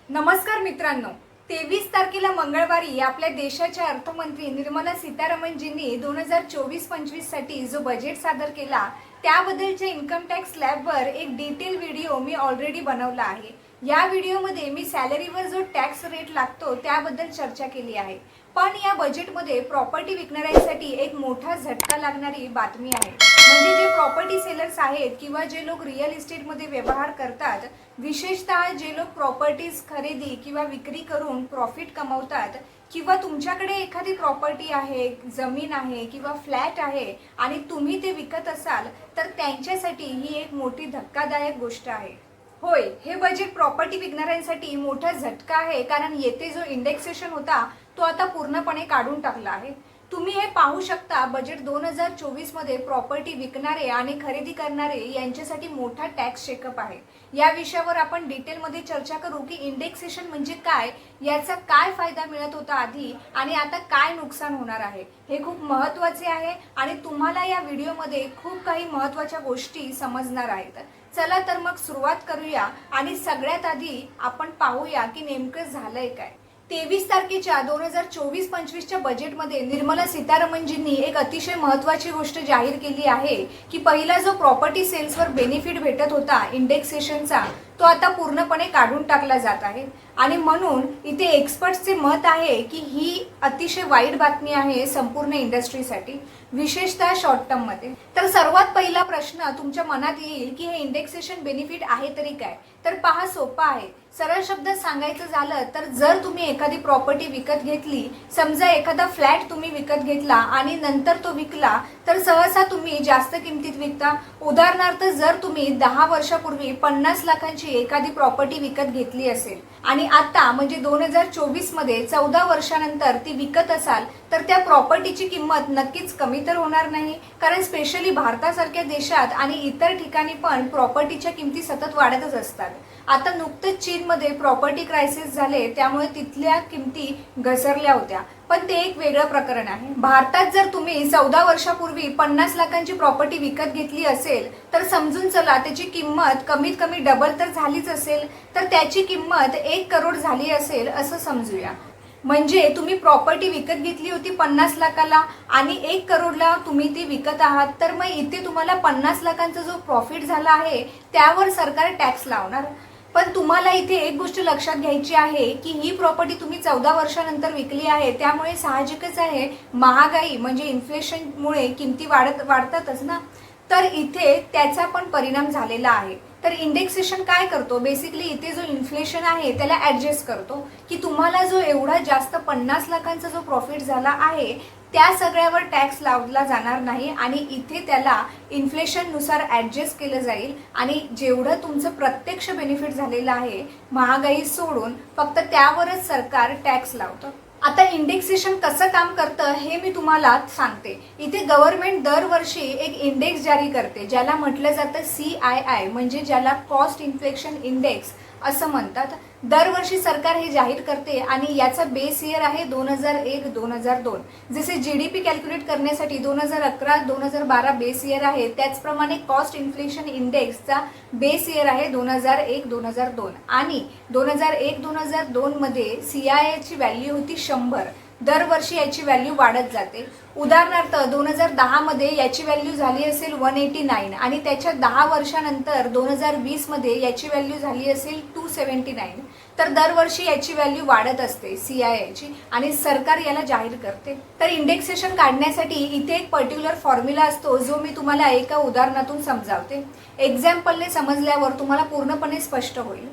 नमस्कार मित्रांनो, 23 तारखेला मंगळवारी आपल्या देशाच्या अर्थमंत्री निर्मला सीतारामनजींनी 2024-25 साठी जो बजेट सादर केला त्याबद्दलच्या इन्कम टॅक्स स्लॅबवर एक डिटेल व्हिडिओ मी ऑलरेडी बनवला आहे। या व्हिडिओमध्ये मी सॅलरीवर जो टॅक्स रेट लागतो त्याबद्दल चर्चा केली आहे। पण या बजेटमध्ये प्रॉपर्टी विकणाऱ्यांसाठी एक मोठा झटका लागणारी बातमी आहे। म्हणजे जे प्रॉपर्टी सेलर्स आहेत किंवा जे लोक रिअल इस्टेटमध्ये व्यवहार करतात, विशेषतः जे लोक प्रॉपर्टीज खरेदी किंवा विक्री करून प्रॉफिट कमवतात, किंवा तुमच्याकडे एखादी प्रॉपर्टी आहे, जमीन आहे किंवा फ्लॅट आहे आणि तुम्ही ते विकत असाल तर त्यांच्यासाठी ही एक मोठी धक्कादायक गोष्ट आहे। होय, हे बजेट प्रॉपर्टी विकणाऱ्यांसाठी मोठा झटका आहे, कारण येथे जो इंडेक्सेशन होता तो आता पूर्णपणे काढून टाकला आहे। तुम्ही हे पाहू शकता, बजेट 2024 मध्ये प्रॉपर्टी विकणारे आणि खरेदी करणारे यांच्यासाठी मोठा टॅक्स चेकअप आहे। या विषयावर आपण डिटेलमध्ये चर्चा करू की इंडेक्सेशन म्हणजे काय, याचा काय फायदा मिळत होता आधी आणि आता काय नुकसान होणार आहे। हे खूप महत्त्वाचे आहे आणि तुम्हाला या व्हिडिओमध्ये खूप काही महत्त्वाच्या गोष्टी समजणार आहेत। चला तर मग सुरुवात करूया आणि सगळ्यात आधी आपण पाहूया की नेमकं झालंय काय। 23 तारखेच्या 2024-25च्या बजेटमध्ये निर्मला सीतारामनजींनी एक अतिशय महत्त्वाची गोष्ट जाहीर केली आहे की पहिला जो प्रॉपर्टी सेल्सवर बेनिफिट भेटत होता इंडेक्सेशनचा, तो आता पूर्णपणे काढून टाकला जात आहे। आणि म्हणून इथे एक्सपर्ट्सचे मत आहे की ही अतिशय वाईट बातमी आहे संपूर्ण इंडस्ट्रीसाठी, विशेषतः शॉर्ट टर्म मध्ये। तर सर्वात पहिला प्रश्न तुमच्या मनात येईल की हे इंडेक्सेशन बेनिफिट आहे तरी काय। तर पहा, सोपा आहे। सरळ शब्दात सांगायचं झालं तर जर तुम्ही एखादी प्रॉपर्टी विकत घेतली, समजा एखादा फ्लॅट तुम्ही विकत घेतला आणि नंतर तो विकला, तर सहसा तुम्ही जास्त किमतीत विकता। उदाहरणार्थ, जर तुम्ही 10 वर्षापूर्वी 50 लाखांची एखादी प्रॉपर्टी विकत घेतली असेल आणि आता म्हणजे 2024 मध्ये 14 वर्षानंतर ती विकत असाल, तर त्या प्रॉपर्टीची किंमत नक्कीच कमी तर होणार नाही, कारण स्पेशली भारतासारख्या देशात आणि इतर ठिकाणी पण प्रॉपर्टीच्या किमती सतत वाढतच असतात। आता नुकतेच चीनमध्ये प्रॉपर्टी क्रायसिस झाले, त्यामुळे तिथल्या किमती घसरल्या होत्या, पण ते एक वेगळं प्रकरण आहे। भारतात जर तुम्ही 14 वर्षापूर्वी 50 लाखांची प्रॉपर्टी विकत घेतली असेल, तर समजून चला त्याची किंमत कमीत कमी डबल तर झालीच असेल, तर त्याची किंमत 1 करोड झाली असेल असं समजूया। म्हणजे तुम्ही प्रॉपर्टी विकत घेतली होती 50 लाखाला आणि 1 करोडला तुम्ही ती विकत आहात, तर मग इथे तुम्हाला 50 लाखांचा जो प्रॉफिट झाला आहे त्यावर सरकार टॅक्स लावणार। पण तुम्हाला इथे एक गोष्ट लक्षात घ्यायची आहे की ही प्रॉपर्टी तुम्ही 14 वर्षानंतर विकली आहे, त्यामुळे साहजिकच आहे महागाई म्हणजे इन्फ्लेशनमुळे किमती वाढतातच ना, तर इथे त्याचा पण परिणाम झालेला आहे। तर इंडेक्सेशन काय करतो, बेसिकली इथे जो इन्फ्लेशन आहे त्याला ऍडजस्ट करतो की तुम्हाला जो एवढा जास्त 50 लाखांचा जो प्रॉफिट झाला आहे त्या सगळ्यावर टॅक्स लावला जाणार नाही आणि इथे त्याला इन्फ्लेशननुसार ऍडजस्ट केलं जाईल आणि जेवढं तुमचं प्रत्यक्ष बेनिफिट झालेलं आहे महागाई सोडून फक्त त्यावरच सरकार टॅक्स लावतं। आता इंडेक्सेशन कसं काम करतं हे मी तुम्हाला सांगते। इथे गव्हर्नमेंट दरवर्षी एक इंडेक्स जारी करते ज्याला म्हटलं जातं CII, म्हणजे ज्याला कॉस्ट इन्फ्लेशन इंडेक्स असं म्हणतात। दरवर्षी सरकार हे जाहीर करते आणि याचा बेस इयर आहे 2001-2002। जसे GDP कॅल्क्युलेट करण्यासाठी 2011-2012 बेस इयर आहे, त्याचप्रमाणे कॉस्ट इन्फ्लेशन इंडेक्सचा बेस इयर आहे 2001-2002 आणि 2001-2002 मध्ये CII ची व्हॅल्यू होती 100। दरवर्षी याची व्हॅल्यू वाढत जाते। उदाहरणार्थ 2010 मध्ये याची व्हॅल्यू झाली असेल 189 आणि त्याच्या 10 वर्षानंतर 2020 मध्ये याची व्हॅल्यू झाली असेल 279। तर दरवर्षी याची व्हॅल्यू वाढत असते CII ची आणि सरकार याला जाहीर करते। तर इंडेक्सेशन काढण्यासाठी इथे एक पर्टिक्युलर फॉर्म्युला असतो जो मी तुम्हाला एका उदाहरणातून समजावते। एक्झाम्पलने समजल्यावर तुम्हाला पूर्णपणे स्पष्ट होईल।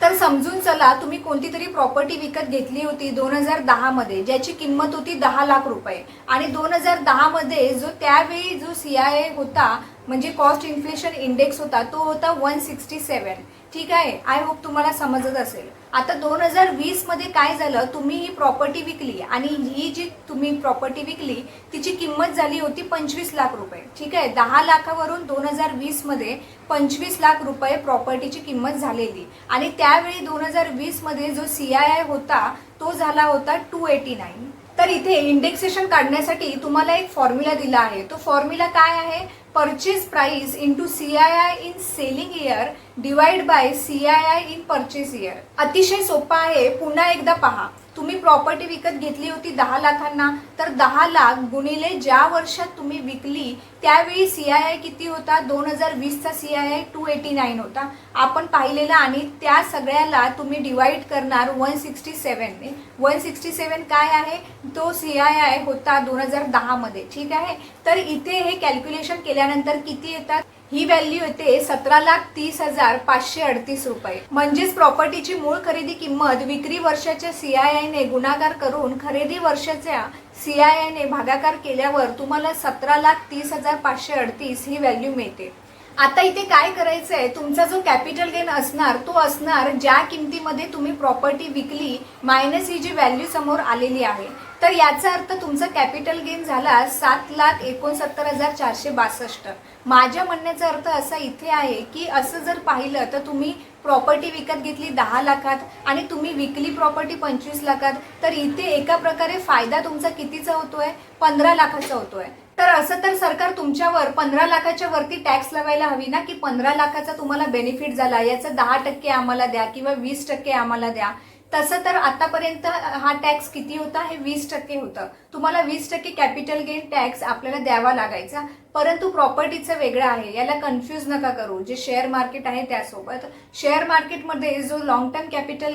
तर समजून चला, तुम्ही कोणती तरी प्रॉपर्टी विकत घेतली होती 2010 मध्ये ज्याची किंमत होती 10 लाख रुपये आणि 2010 मध्ये जो त्यावेळी जो CII होता म्हणजे कॉस्ट इन्फ्लेशन इंडेक्स होता तो होता 167। ठीक आहे, आय होप तुम्हाला समजत असेल। आता 2020 मध्ये काय झालं, तुम्ही ही प्रॉपर्टी विकली आणि ही जी तुम्ही प्रॉपर्टी विकली तिची किंमत झाली होती 25 लाख रुपये। ठीक आहे, 10 लाखावरून 2020 मध्ये 25 लाख रुपये प्रॉपर्टीची किंमत झालेली आणि त्यावेळी 2020 मध्ये जो CII होता तो झाला होता 289। तर इथे इंडेक्सेशन काढण्यासाठी तुम्हाला एक फॉर्म्युला दिला आहे. तो फॉर्म्युला काय आहे? Purchase price into CII in selling year divide by CII in purchase year. अतिशय सोपा आहे. पुन्हा एकदा पहा. तुम्ही प्रॉपर्टी विकत घेतली होती 10 लाखांना, तर 10 लाख गुणिले ज्या वर्षात तुम्ही विकली त्यावेळी CII किती होता? 2020चा CII 289 होता आपण पाहिलेला, आणि त्या सगळ्याला तुम्ही डिवाइड करणार 167 ने. 167 काय आहे? तो CII होता 2010 मध्ये. ठीक आहे. तर इथे हे कॅल्क्युलेशन केल्यानंतर किती येतात? ही व्हॅल्यू येते 17,30,538 रुपये. म्हणजेच प्रॉपर्टीची मूळ खरेदी किंमत विक्री वर्षाच्या CII ने गुणाकार करून खरेदी वर्षाच्या CII ने भागाकार केल्यावर तुम्हाला 17,30,538 ही व्हॅल्यू मिळते. आता इथे काय करायचं आहे? तुमचा जो कॅपिटल गेन असणार तो असणार ज्या किमतीमध्ये तुम्ही प्रॉपर्टी विकली मायनस ही जी व्हॅल्यू समोर आलेली आहे. तर याचा अर्थ तुमचा कॅपिटल गेन झाला 7,69,462. माझ्या म्हणण्याचा अर्थ असा इथे आहे की असं जर पाहिलं तर तुम्ही प्रॉपर्टी विकत घेतली 10 लाखात आणि तुम्ही विकली प्रॉपर्टी 25 लाखात, तर इथे एका प्रकारे फायदा तुमचा कितीचा होतोय? 15 लाखाचा होतोय. तर असं तर सरकार तुमच्यावर 15 लाखाच्या वरती टॅक्स लावायला हवी ना, की 15 लाखाचा तुम्हाला बेनिफिट झाला, याचा 10% आम्हाला द्या किंवा 20% आम्हाला द्या. तसं तर आतापर्यंत हा टॅक्स किती होता? हे 20% होतं. तुम्हाला 20% कॅपिटल गेन टॅक्स आपल्याला द्यावा लागायचा. परंतु प्रॉपर्टीचं वेगळं आहे, याला कन्फ्यूज नका करू. जे शेअर मार्केट आहे त्यासोबत, शेअर मार्केटमध्ये जो long term capital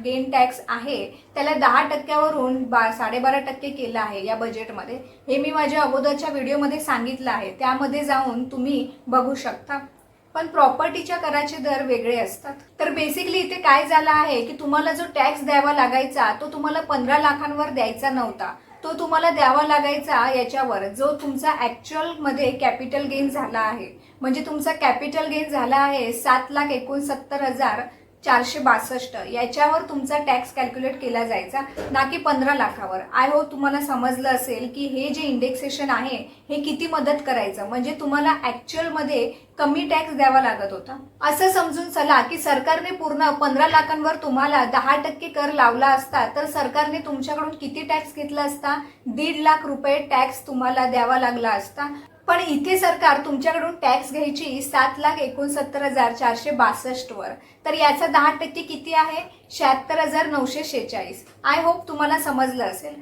gain tax आहे त्याला 10%वरून 12.5% केला आहे या बजेटमध्ये. हे मी माझ्या अगोदरच्या व्हिडिओमध्ये सांगितलं आहे, त्यामध्ये जाऊन तुम्ही बघू शकता. पण प्रॉपर्टीच्या कराचे दर वेगळे असतात. तर बेसिकली इथे काय झालं आहे की तुम्हाला जो टॅक्स द्यावा लागायचा तो तुम्हाला 15 लाखांवर द्यायचा नव्हता, तो तुम्हाला द्यावा लागायचा याच्यावर जो तुमचा ऍक्च्युअल मध्ये कॅपिटल गेन झाला आहे. म्हणजे तुमचा कॅपिटल गेन झाला आहे 7,69,462. याच्यावर तुमचा टॅक्स कॅल्क्युलेट केला जायचा, ना की 15 लाखावर. आय होप तुम्हाला समजलं असेल की हे जे इंडेक्सेशन आहे हे किती मदत करायचं. म्हणजे तुम्हाला ऍक्च्युअल मध्ये कमी टॅक्स द्यावा लागत होता. असं समजून चला की सरकारने पूर्ण 15 लाखांवर तुम्हाला 10% कर लावला असता तर सरकारने तुमच्याकडून किती टॅक्स घेतला असता? 1.5 लाख रुपये टॅक्स तुम्हाला द्यावा लागला असता. पण इथे सरकार तुमच्याकडून टॅक्स घ्यायची 7,69,462 वर. तर याचा 10% किती आहे? 76,946. आय होप तुम्हाला समजलं असेल.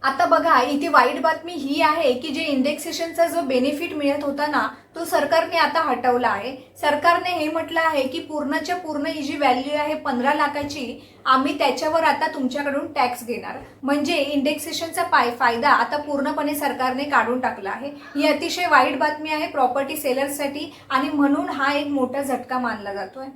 आता बघा इथे वाईट बातमी ही आहे की जे इंडेक्सेशनचा जो बेनिफिट मिळत होता ना तो सरकारने आता हटवला आहे. सरकारने हे म्हटलं आहे की पूर्णच्या पूर्ण ही जी व्हॅल्यू आहे 15 लाखाची, आम्ही त्याच्यावर आता तुमच्याकडून टॅक्स घेणार. म्हणजे इंडेक्सेशनचा फायदा आता पूर्णपणे सरकारने काढून टाकला आहे. ही अतिशय वाईट बातमी आहे प्रॉपर्टी सेलर्ससाठी, आणि म्हणून हा एक मोठा झटका मानला जातोय.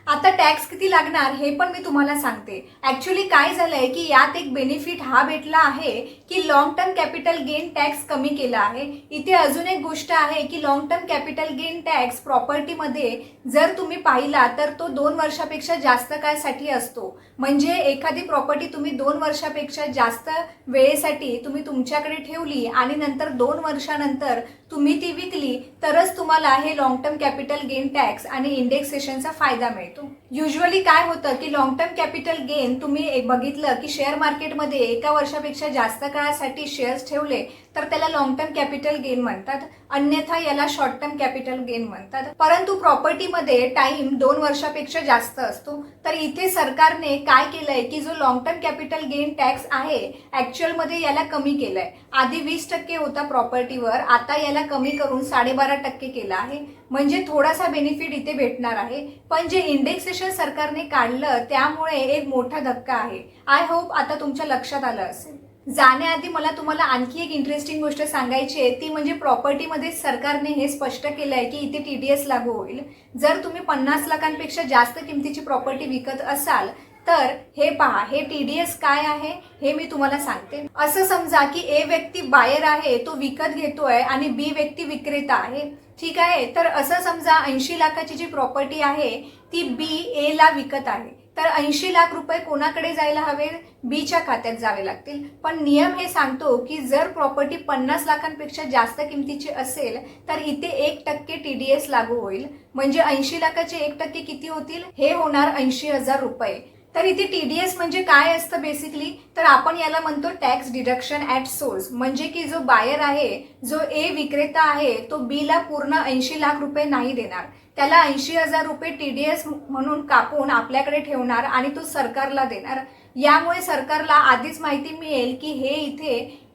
आता टॅक्स किती लागणार हे पण मी तुम्हाला सांगते. ऍक्च्युअली काय झालंय की यात एक बेनिफिट हा भेटला आहे की long term capital gain tax कमी केला आहे. इथे अजून एक गोष्ट आहे की long term capital gain tax प्रॉपर्टीमध्ये जर तुम्ही पाहिला तर तो 2 वर्षापेक्षा जास्त काळासाठी असतो. म्हणजे एखादी प्रॉपर्टी तुम्ही 2 वर्षापेक्षा जास्त वेळेसाठी तुम्ही तुमच्याकडे ठेवली आणि नंतर 2 वर्षानंतर तुम्ही ती विकली तरच तुम्हाला हे long term capital gain tax आणि इंडेक्सेशनचा फायदा मिळतो. युजली काय होतं की लॉंग टर्म कॅपिटल गेन तुम्ही बघितलं की शेअर मार्केटमध्ये 1 वर्षापेक्षा जास्त काळासाठी शेअर्स ठेवले तर त्याला लॉंग टर्म कॅपिटल गेन म्हणतात, अन्यथा याला शॉर्ट टर्म कॅपिटल गेन म्हणतात. परंतु प्रॉपर्टीमध्ये टाइम 2 वर्षापेक्षा जास्त असतो. तर इथे सरकारने काय केलंय की जो long term capital gain tax आहे ऍक्च्युअल मध्ये याला कमी केलंय. आधी 20% होता प्रॉपर्टीवर, आता याला कमी करून 12.5% केला आहे. म्हणजे थोडासा बेनिफिट इथे भेटणार आहे. पण जे इंडेक्सेशन सरकारने काढलं त्यामुळे एक मोठा धक्का आहे. आय होप आता तुमच्या लक्षात आलं असेल. जाण्याआधी मला तुम्हाला आणखी एक इंटरेस्टिंग गोष्ट सांगायची आहे, ती म्हणजे प्रॉपर्टीमध्ये सरकारने हे स्पष्ट केलंय की इथे TDS लागू होईल. जर तुम्ही 50 लाखांपेक्षा जास्त किमतीची प्रॉपर्टी विकत असाल तर हे पहा, हे TDS काय आहे हे मी तुम्हाला सांगते. असं समजा की A व्यक्ती बायर आहे, तो विकत घेतोय, आणि B व्यक्ती विक्रेता आहे. ठीक आहे. तर असं समजा 80 लाखाची जी प्रॉपर्टी आहे ती B A ला विकत आहे. तर 80 लाख रुपये कोणाकडे जायला हवे? बीच्या खात्यात जावे लागतील. पण नियम हे सांगतो की जर प्रॉपर्टी 50 लाखांपेक्षा जास्त किमतीची असेल तर इथे 1% TDS लागू होईल. म्हणजे 80 लाखाचे 1% किती होतील? हे होणार 80,000 रुपये. तर इथे TDS म्हणजे काय असतं बेसिकली, तर आपण याला म्हणतो टॅक्स डिडक्शन ॲट सोर्स. म्हणजे की जो बायर आहे, जो ए विक्रेता आहे, तो बी ला पूर्ण 80 लाख रुपये नाही देणार. त्याला 80,000 रुपये TDS म्हणून कापून आपल्याकडे ठेवणार आणि तो सरकारला देणार. यामुळे सरकारला आधीच माहिती मिळेल की हे इथे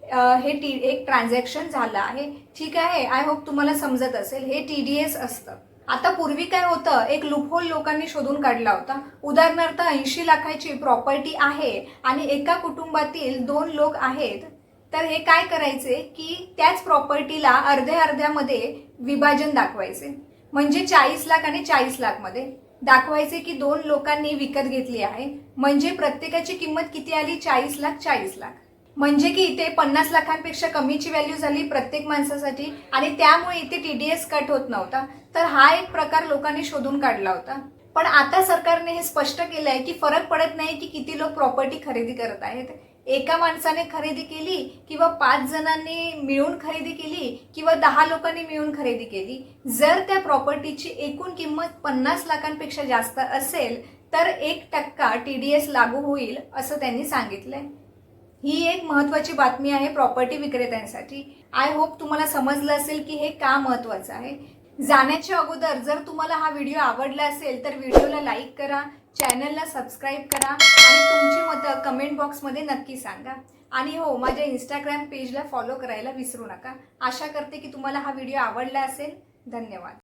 एक ट्रान्झॅक्शन झालं आहे. ठीक आहे, आय होप तुम्हाला समजत असेल. हे TDS असतं. आता पूर्वी काय होतं, एक लूपहोल लोकांनी शोधून काढला होता. उदाहरणार्थ 80 लाखाची प्रॉपर्टी आहे आणि एका कुटुंबातील 2 लोक आहेत. तर हे काय करायचे की त्याच प्रॉपर्टीला अर्ध्या अर्ध्यामध्ये विभाजन दाखवायचे. म्हणजे 40 लाख आणि 40 लाख मध्ये दाखवायचे की 2 लोकांनी विकत घेतली आहे. म्हणजे प्रत्येकाची किंमत किती आली, 40 लाख 40 लाख. म्हणजे की इथे 50 लाखांपेक्षा कमीची व्हॅल्यू झाली प्रत्येक माणसासाठी आणि त्यामुळे इथे TDS कट होत नव्हता. तर हा एक प्रकार लोकांनी शोधून काढला होता. पण आता सरकारने हे स्पष्ट केलं आहे की फरक पडत नाही की किती लोक प्रॉपर्टी खरेदी करत आहेत. एका माणसाने खरेदी केली किंवा 5 जणांनी मिळून खरेदी केली किंवा 10 लोकांनी मिळून खरेदी केली, जर त्या प्रॉपर्टीची एकूण किंमत 50 लाखांपेक्षा जास्त असेल तर 1% TDS लागू होईल असं त्यांनी सांगितलंय. ही एक महत्त्वाची बातमी आहे प्रॉपर्टी विक्रेत्यांसाठी. आय होप तुम्हाला समजलं असेल की हे का महत्त्वाचं आहे. जाण्याच्या अगोदर जर तुम्हाला हा व्हिडिओ आवडला असेल तर व्हिडिओला लाईक करा, चॅनलला सबस्क्राईब करा आणि तुमची मतं कमेंट बॉक्समध्ये नक्की सांगा. आणि हो, माझ्या इंस्टाग्राम पेजला फॉलो करायला विसरू नका. आशा करते की तुम्हाला हा व्हिडिओ आवडला असेल. धन्यवाद.